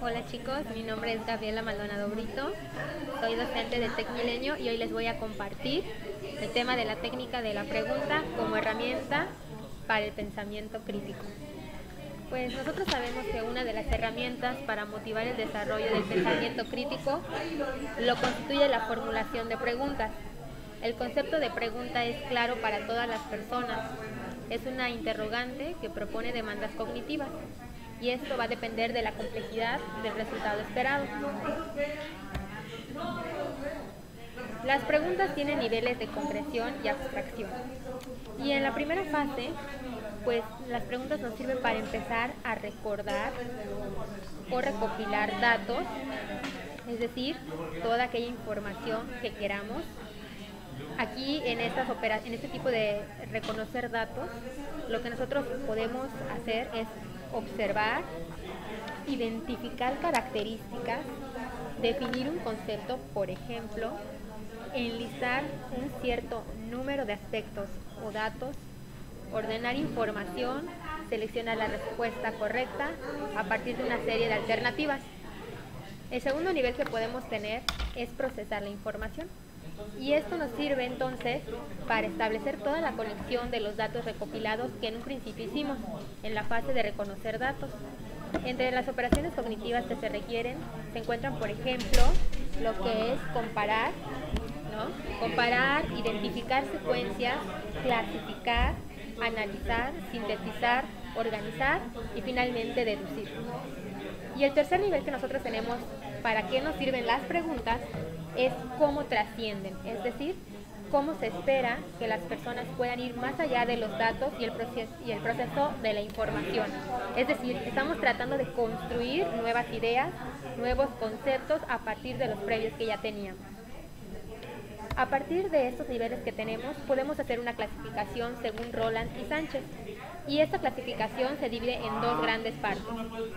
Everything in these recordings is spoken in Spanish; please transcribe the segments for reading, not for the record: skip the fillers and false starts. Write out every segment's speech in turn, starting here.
Hola chicos, mi nombre es Gabriela Maldonado Brito, soy docente de TecMilenio y hoy les voy a compartir el tema de la técnica de la pregunta como herramienta para el pensamiento crítico. Pues nosotros sabemos que una de las herramientas para motivar el desarrollo del pensamiento crítico lo constituye la formulación de preguntas. El concepto de pregunta es claro para todas las personas. Es una interrogante que propone demandas cognitivas y esto va a depender de la complejidad del resultado esperado. Las preguntas tienen niveles de concreción y abstracción. Y en la primera fase, pues las preguntas nos sirven para empezar a recordar o recopilar datos, es decir, toda aquella información que queramos. Aquí en este tipo de reconocer datos, lo que nosotros podemos hacer es observar, identificar características, definir un concepto, por ejemplo, enlistar un cierto número de aspectos o datos, ordenar información, seleccionar la respuesta correcta a partir de una serie de alternativas. El segundo nivel que podemos tener es procesar la información. Y esto nos sirve entonces para establecer toda la conexión de los datos recopilados que en un principio hicimos en la fase de reconocer datos. Entre las operaciones cognitivas que se requieren se encuentran, por ejemplo, lo que es comparar, ¿no? Comparar, identificar secuencias, clasificar, analizar, sintetizar, organizar y finalmente deducir. Y el tercer nivel que nosotros tenemos para qué nos sirven las preguntas es cómo trascienden, es decir, cómo se espera que las personas puedan ir más allá de los datos y el proceso de la información. Es decir, estamos tratando de construir nuevas ideas, nuevos conceptos a partir de los previos que ya teníamos. A partir de estos niveles que tenemos, podemos hacer una clasificación según Roland y Sánchez. Y esta clasificación se divide en dos grandes partes.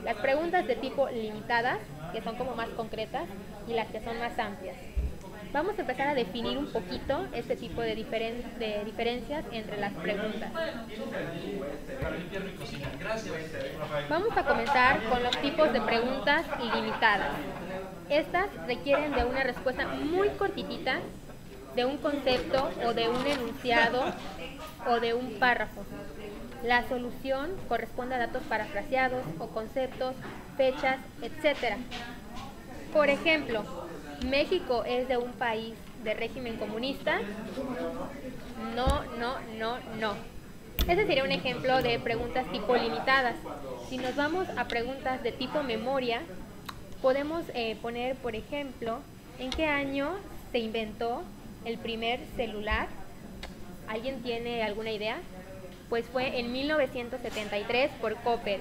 Las preguntas de tipo limitadas, que son como más concretas, y las que son más amplias. Vamos a empezar a definir un poquito este tipo de diferencias entre las preguntas. Vamos a comenzar con los tipos de preguntas limitadas. Estas requieren de una respuesta muy cortitita, de un concepto o de un enunciado o de un párrafo. La solución corresponde a datos parafraseados o conceptos, fechas, etc. Por ejemplo, ¿México es de un país de régimen comunista? No, no, no, no. Ese sería un ejemplo de preguntas tipo limitadas. Si nos vamos a preguntas de tipo memoria, podemos poner, por ejemplo, ¿en qué año se inventó el primer celular? ¿Alguien tiene alguna idea? Pues fue en 1973 por Coppel.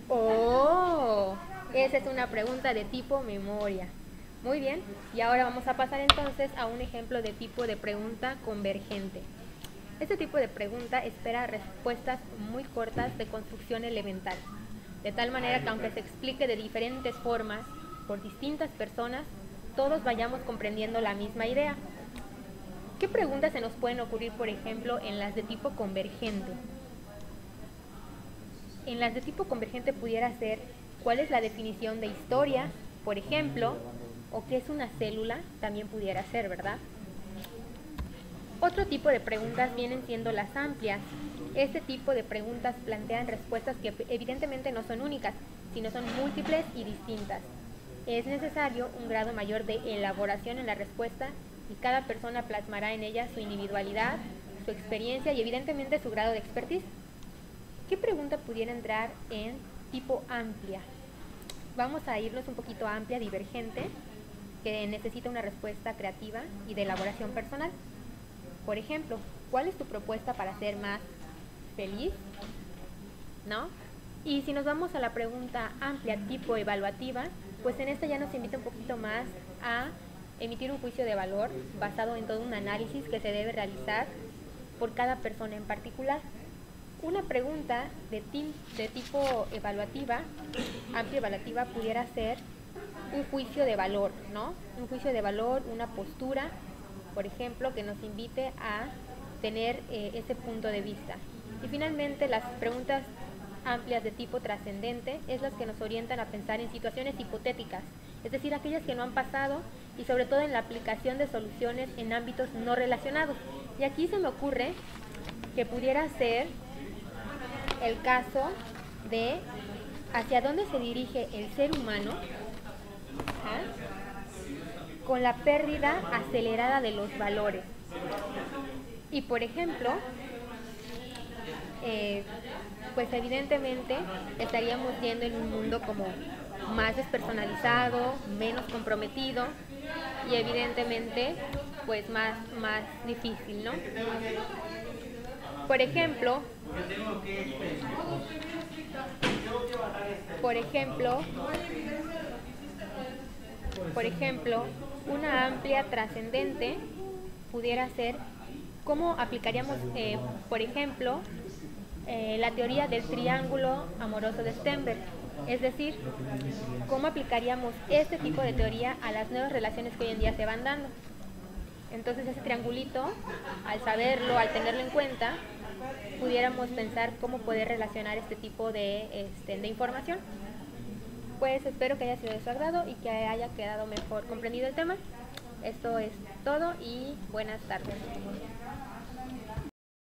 ¡Oh! Esa es una pregunta de tipo memoria. Muy bien, y ahora vamos a pasar entonces a un ejemplo de tipo de pregunta convergente. Este tipo de pregunta espera respuestas muy cortas de construcción elemental, de tal manera que aunque se explique de diferentes formas por distintas personas, todos vayamos comprendiendo la misma idea. ¿Qué preguntas se nos pueden ocurrir, por ejemplo, en las de tipo convergente? En las de tipo convergente pudiera ser ¿cuál es la definición de historia, por ejemplo? ¿O qué es una célula? También pudiera ser, ¿verdad? Otro tipo de preguntas vienen siendo las amplias. Este tipo de preguntas plantean respuestas que evidentemente no son únicas, sino son múltiples y distintas. Es necesario un grado mayor de elaboración en la respuesta y cada persona plasmará en ella su individualidad, su experiencia y evidentemente su grado de expertise. ¿Qué pregunta pudiera entrar en tipo amplia? Vamos a irnos un poquito a amplia, divergente, que necesita una respuesta creativa y de elaboración personal. Por ejemplo, ¿cuál es tu propuesta para ser más feliz? ¿No? Y si nos vamos a la pregunta amplia tipo evaluativa, pues en esta ya nos invita un poquito más a emitir un juicio de valor basado en todo un análisis que se debe realizar por cada persona en particular. Una pregunta de tipo evaluativa, amplia evaluativa, pudiera ser un juicio de valor, ¿no? Un juicio de valor, una postura, por ejemplo, que nos invite a tener ese punto de vista. Y finalmente, las preguntas amplias de tipo trascendente es las que nos orientan a pensar en situaciones hipotéticas, es decir, aquellas que no han pasado y sobre todo en la aplicación de soluciones en ámbitos no relacionados. Y aquí se me ocurre que pudiera ser el caso de hacia dónde se dirige el ser humano con la pérdida acelerada de los valores. Y por ejemplo, pues evidentemente estaríamos yendo en un mundo como más despersonalizado, menos comprometido y evidentemente pues más difícil, ¿no? Por ejemplo, una amplia trascendente pudiera ser cómo aplicaríamos, por ejemplo, la teoría del triángulo amoroso de Stenberg. Es decir, cómo aplicaríamos este tipo de teoría a las nuevas relaciones que hoy en día se van dando. Entonces ese triangulito, al saberlo, al tenerlo en cuenta, pudiéramos pensar cómo poder relacionar este tipo de información. Pues espero que haya sido de su agrado y que haya quedado mejor comprendido el tema. Esto es todo y buenas tardes.